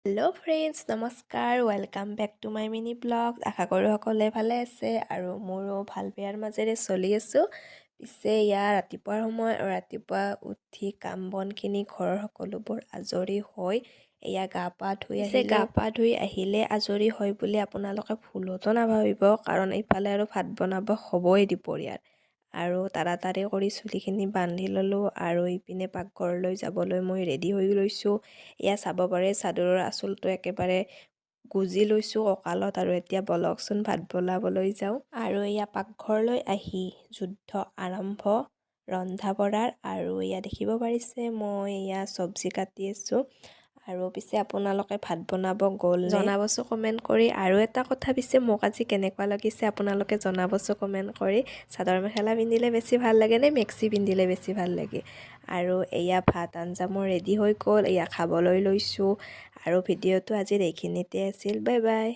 Hello' friends, নমস্কাৰ। Welcome back to my mini blog. আশা কৰোঁ সকলোৱে ভালে আছে আৰু মোৰো ভাল বেয়াৰ মাজেৰে চলি আছোঁ। পিছে ইয়াৰ ৰাতিপুৱাৰ সময় আৰু ৰাতিপুৱা উঠি কাম বনখিনি ঘৰৰ সকলোবোৰ আজৰি হৈ এয়া গা পা ধুই আহিলে আজৰি হয় বুলি আপোনালোকে ভুলতো নাভাবিব, কাৰণ ইফালে আৰু ভাত বনাব হ'বই দুপৰীয়াৰ। আৰু তাড়াতাড়ি কৰি চুলিখিনি বান্ধি ল'লোঁ আৰু ইপিনে পাকঘৰলৈ যাবলৈ মই ৰেডি হৈ লৈছোঁ। এয়া চাব পাৰে চাদৰৰ আঁচলটো একেবাৰে গুজি লৈছোঁ কঁকালত, আৰু এতিয়া বলকচোন ভাত বনাবলৈ যাওঁ। আৰু এয়া পাকঘৰলৈ আহি যুদ্ধ আৰম্ভ ৰন্ধা বঢ়াৰ। আৰু এয়া দেখিব পাৰিছে মই এয়া চব্জি কাটি আছোঁ। আৰু পিছে আপোনালোকে ভাত বনাব গ'ল জনাবচোন কমেণ্ট কৰি। আৰু এটা কথা, পিছে মোক আজি কেনেকুৱা লাগিছে আপোনালোকে জনাবচোন কমেণ্ট কৰি। চাদৰ মেখেলা পিন্ধিলে বেছি ভাল লাগে নে মেক্সি পিন্ধিলে বেছি ভাল লাগে? আৰু এয়া ভাত আঞ্জা মোৰ ৰেডি হৈ গ'ল, এয়া খাবলৈ লৈছোঁ। আৰু ভিডিঅ'টো আজিৰ এইখিনিতে আছিল। Bye bye.